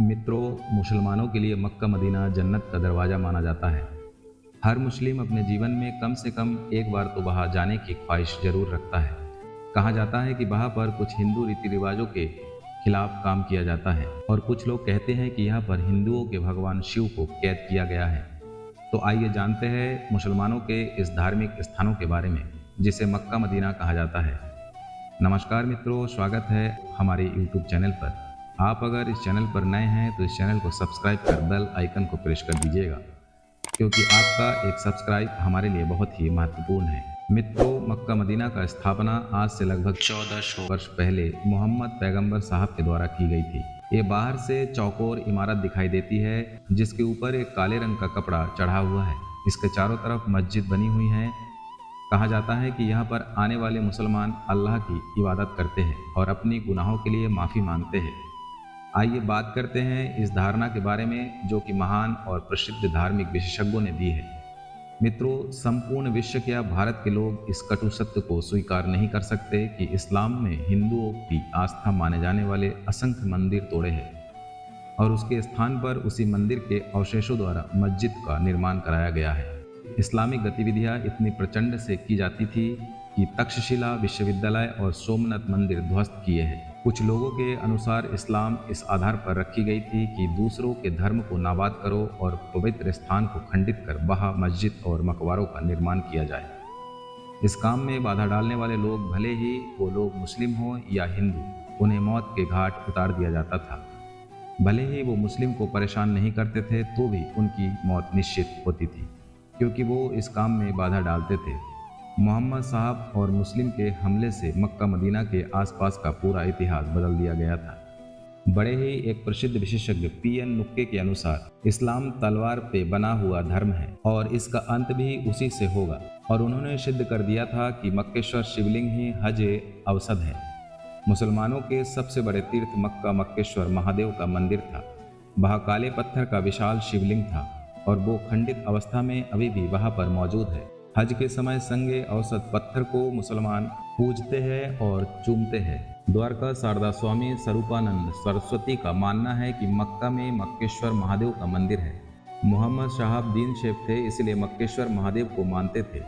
मित्रों, मुसलमानों के लिए मक्का मदीना जन्नत का दरवाज़ा माना जाता है। हर मुस्लिम अपने जीवन में कम से कम एक बार तो वहाँ जाने की ख्वाहिश जरूर रखता है। कहा जाता है कि वहाँ पर कुछ हिंदू रीति रिवाजों के खिलाफ काम किया जाता है और कुछ लोग कहते हैं कि यहाँ पर हिंदुओं के भगवान शिव को कैद किया गया है। तो आइए जानते हैं मुसलमानों के इस धार्मिक स्थानों के बारे में, जिसे मक्का मदीना कहा जाता है। नमस्कार मित्रों, स्वागत है हमारे YouTube चैनल पर। आप अगर इस चैनल पर नए हैं तो इस चैनल को सब्सक्राइब कर बेल आइकन को प्रेस कर दीजिएगा, क्योंकि आपका एक सब्सक्राइब हमारे लिए बहुत ही महत्वपूर्ण है। मित्रों, मक्का मदीना का स्थापना आज से लगभग 1400 वर्ष पहले मोहम्मद पैगंबर साहब के द्वारा की गई थी। ये बाहर से चौकोर इमारत दिखाई देती है, जिसके ऊपर एक काले रंग का कपड़ा चढ़ा हुआ है। इसके चारों तरफ मस्जिद बनी हुई है। कहा जाता है कि यहाँ पर आने वाले मुसलमान अल्लाह की इबादत करते हैं और अपनी गुनाहों के लिए माफ़ी मांगते हैं। आइए बात करते हैं इस धारणा के बारे में, जो कि महान और प्रसिद्ध धार्मिक विशेषज्ञों ने दी है। मित्रों, संपूर्ण विश्व क्या भारत के लोग इस कटु सत्य को स्वीकार नहीं कर सकते कि इस्लाम में हिंदुओं की आस्था माने जाने वाले असंख्य मंदिर तोड़े हैं और उसके स्थान पर उसी मंदिर के अवशेषों द्वारा मस्जिद का निर्माण कराया गया है। इस्लामिक गतिविधियां इतनी प्रचंड से की जाती थी कि तक्षशिला विश्वविद्यालय और सोमनाथ मंदिर ध्वस्त किए हैं। कुछ लोगों के अनुसार इस्लाम इस आधार पर रखी गई थी कि दूसरों के धर्म को नाबाद करो और पवित्र स्थान को खंडित कर वहाँ मस्जिद और मकबरों का निर्माण किया जाए। इस काम में बाधा डालने वाले लोग, भले ही वो लोग मुस्लिम हों या हिंदू, उन्हें मौत के घाट उतार दिया जाता था। भले ही वो मुस्लिम को परेशान नहीं करते थे तो भी उनकी मौत निश्चित होती थी, क्योंकि वो इस काम में बाधा डालते थे। मोहम्मद साहब और मुस्लिम के हमले से मक्का मदीना के आसपास का पूरा इतिहास बदल दिया गया था। बड़े ही एक प्रसिद्ध विशेषज्ञ पीएन नुक्के के अनुसार इस्लाम तलवार पे बना हुआ धर्म है और इसका अंत भी उसी से होगा। और उन्होंने सिद्ध कर दिया था कि मक्केश्वर शिवलिंग ही हज अवसद है। मुसलमानों के सबसे बड़े तीर्थ मक्का मक्केश्वर महादेव का मंदिर था। वहाँ काले पत्थर का विशाल शिवलिंग था और वो खंडित अवस्था में अभी भी वहाँ पर मौजूद है। हज के समय संगे औसत पत्थर को मुसलमान पूजते हैं और चूमते हैं। द्वारका शारदा स्वामी स्वरूपानंद सरस्वती का मानना है कि मक्का में मक्केश्वर महादेव का मंदिर है। मोहम्मद साहब दीन शेख थे, इसलिए मक्केश्वर महादेव को मानते थे।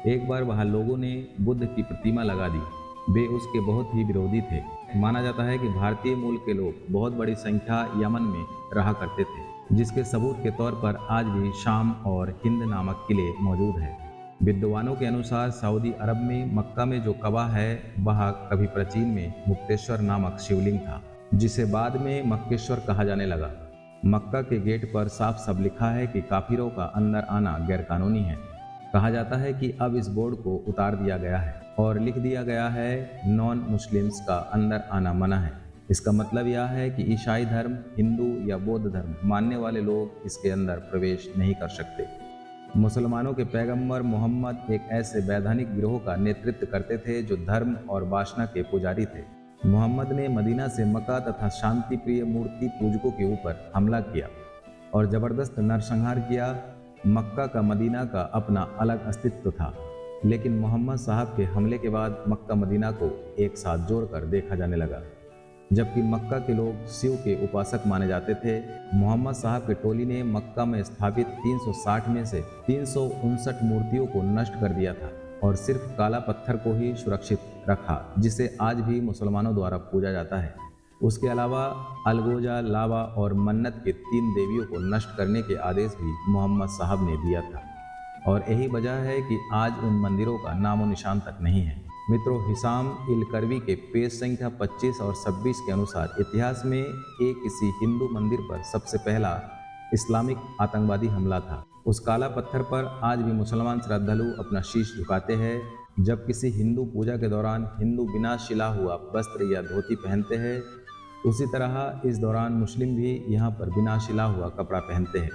एक बार वहाँ लोगों ने बुद्ध की प्रतिमा लगा दी। वे उसके बहुत ही विरोधी थे। माना जाता है कि भारतीय मूल के लोग बहुत बड़ी संख्या यमन में रहा करते थे, जिसके सबूत के तौर पर आज भी शाम और हिंद नामक किले मौजूद है। विद्वानों के अनुसार सऊदी अरब में मक्का में जो कबा है, वह कभी प्राचीन में मुक्तेश्वर नामक शिवलिंग था, जिसे बाद में मक्केश्वर कहा जाने लगा। मक्का के गेट पर साफ साफ लिखा है कि काफिरों का अंदर आना गैरकानूनी है। कहा जाता है कि अब इस बोर्ड को उतार दिया गया है और लिख दिया गया है नॉन मुस्लिम्स का अंदर आना मना है। इसका मतलब यह है कि ईसाई धर्म, हिंदू या बौद्ध धर्म मानने वाले लोग इसके अंदर प्रवेश नहीं कर सकते। मुसलमानों के पैगंबर मोहम्मद एक ऐसे वैधानिक गिरोह का नेतृत्व करते थे जो धर्म और वासना के पुजारी थे। मोहम्मद ने मदीना से मक्का तथा शांति प्रिय मूर्ति पूजकों के ऊपर हमला किया और जबरदस्त नरसंहार किया। मक्का का मदीना का अपना अलग अस्तित्व था, लेकिन मोहम्मद साहब के हमले के बाद मक्का मदीना को एक साथ जोड़कर देखा जाने लगा। जबकि मक्का के लोग शिव के उपासक माने जाते थे, मोहम्मद साहब की टोली ने मक्का में स्थापित 360 में से 359 मूर्तियों को नष्ट कर दिया था और सिर्फ काला पत्थर को ही सुरक्षित रखा, जिसे आज भी मुसलमानों द्वारा पूजा जाता है। उसके अलावा अलगोजा, लावा और मन्नत के 3 देवियों को नष्ट करने के आदेश भी मोहम्मद साहब ने दिया था और यही वजह है कि आज उन मंदिरों का नामो निशान तक नहीं है। मित्रों, हिसाम इल-करवी के पेज संख्या 25 और 26 के अनुसार इतिहास में एक किसी हिंदू मंदिर पर सबसे पहला इस्लामिक आतंकवादी हमला था। उस काला पत्थर पर आज भी मुसलमान श्रद्धालु अपना शीश झुकाते हैं। जब किसी हिंदू पूजा के दौरान हिंदू बिना सिला हुआ वस्त्र या धोती पहनते हैं, उसी तरह इस दौरान मुस्लिम भी यहाँ पर बिना सिला हुआ कपड़ा पहनते हैं।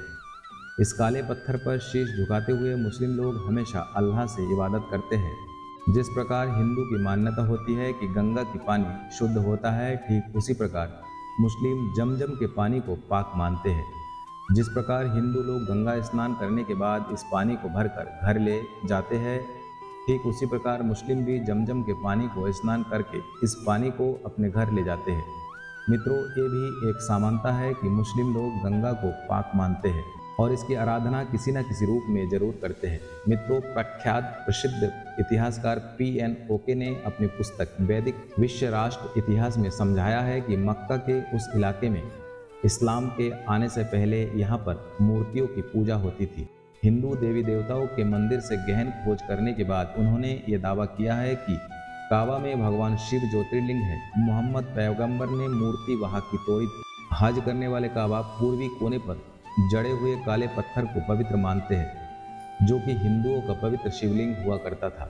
इस काले पत्थर पर शीश झुकाते हुए मुस्लिम लोग हमेशा अल्लाह से इबादत करते हैं। जिस प्रकार हिंदू की मान्यता होती है कि गंगा की पानी शुद्ध होता है, ठीक उसी प्रकार मुस्लिम जमजम के पानी को पाक मानते हैं। जिस प्रकार हिंदू लोग गंगा स्नान करने के बाद इस पानी को भरकर घर ले जाते हैं, ठीक उसी प्रकार मुस्लिम भी जमजम के पानी को स्नान करके इस पानी को अपने घर ले जाते हैं। मित्रों, ये भी एक समानता है कि मुस्लिम लोग गंगा को पाक मानते हैं और इसकी आराधना किसी न किसी रूप में जरूर करते हैं। मित्रों, प्रख्यात प्रसिद्ध इतिहासकार PN ओके ने अपनी पुस्तक वैदिक विश्व राष्ट्र इतिहास में समझाया है कि मक्का के उस इलाके में इस्लाम के आने से पहले यहाँ पर मूर्तियों की पूजा होती थी। हिंदू देवी देवताओं के मंदिर से गहन खोज करने के बाद उन्होंने ये दावा किया है कि काबा में भगवान शिव ज्योतिर्लिंग है। मोहम्मद पैगंबर ने मूर्ति वहाँ की तोड़ी थी। हज करने वाले काबा पूर्वी कोने पर जड़े हुए काले पत्थर को पवित्र मानते हैं, जो कि हिंदुओं का पवित्र शिवलिंग हुआ करता था।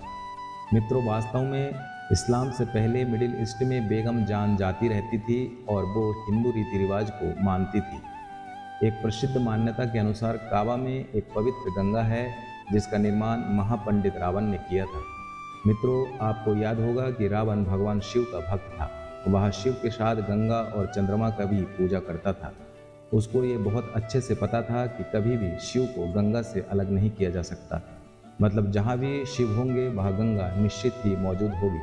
मित्रों, वास्तव में इस्लाम से पहले मिडिल ईस्ट में बेगम जान जाती रहती थी और वो हिंदू रीति रिवाज को मानती थी। एक प्रसिद्ध मान्यता के अनुसार काबा में एक पवित्र गंगा है जिसका निर्माण महापंडित रावण ने किया था। मित्रों, आपको याद होगा कि रावण भगवान शिव का भक्त था। वह शिव के साथ गंगा और चंद्रमा का भी पूजा करता था। उसको ये बहुत अच्छे से पता था कि कभी भी शिव को गंगा से अलग नहीं किया जा सकता। मतलब जहाँ भी शिव होंगे वहाँ गंगा निश्चित ही मौजूद होगी।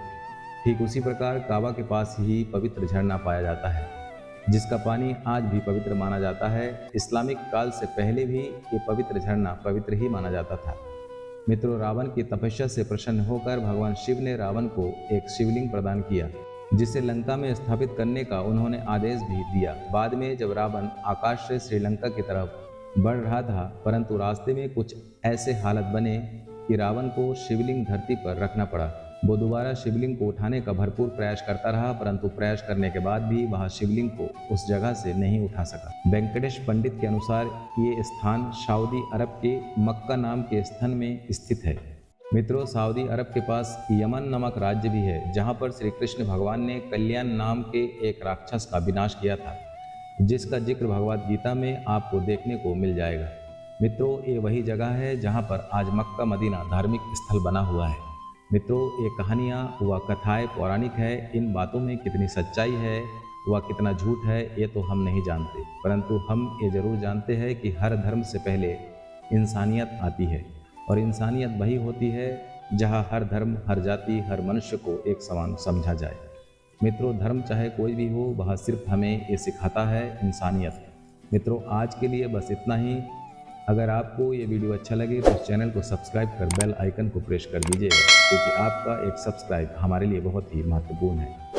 ठीक उसी प्रकार काबा के पास ही पवित्र झरना पाया जाता है, जिसका पानी आज भी पवित्र माना जाता है। इस्लामिक काल से पहले भी ये पवित्र झरना पवित्र ही माना जाता था। मित्रों, रावण की तपस्या से प्रसन्न होकर भगवान शिव ने रावण को एक शिवलिंग प्रदान किया, जिसे लंका में स्थापित करने का उन्होंने आदेश भी दिया। बाद में जब रावण आकाश से श्रीलंका की तरफ बढ़ रहा था, परंतु रास्ते में कुछ ऐसे हालत बने कि रावण को शिवलिंग धरती पर रखना पड़ा। वो दोबारा शिवलिंग को उठाने का भरपूर प्रयास करता रहा, परंतु प्रयास करने के बाद भी वह शिवलिंग को उस जगह से नहीं उठा सका। वेंकटेश पंडित के अनुसार ये स्थान सऊदी अरब के मक्का नाम के स्थान में स्थित है। मित्रों, सऊदी अरब के पास यमन नामक राज्य भी है, जहाँ पर श्री कृष्ण भगवान ने कल्याण नाम के एक राक्षस का विनाश किया था, जिसका जिक्र भगवद गीता में आपको देखने को मिल जाएगा। मित्रों, ये वही जगह है जहाँ पर आज मक्का मदीना धार्मिक स्थल बना हुआ है। मित्रों, ये कहानियाँ व कथाएँ पौराणिक है। इन बातों में कितनी सच्चाई है व कितना झूठ है ये तो हम नहीं जानते, परंतु हम ये जरूर जानते हैं कि हर धर्म से पहले इंसानियत आती है, और इंसानियत वही होती है जहाँ हर धर्म, हर जाति, हर मनुष्य को एक समान समझा जाए। मित्रों, धर्म चाहे कोई भी हो, वह सिर्फ हमें ये सिखाता है इंसानियत। मित्रों, आज के लिए बस इतना ही। अगर आपको ये वीडियो अच्छा लगे तो चैनल को सब्सक्राइब कर बेल आइकन को प्रेस कर दीजिएगा, क्योंकि आपका एक सब्सक्राइब हमारे लिए बहुत ही महत्वपूर्ण है।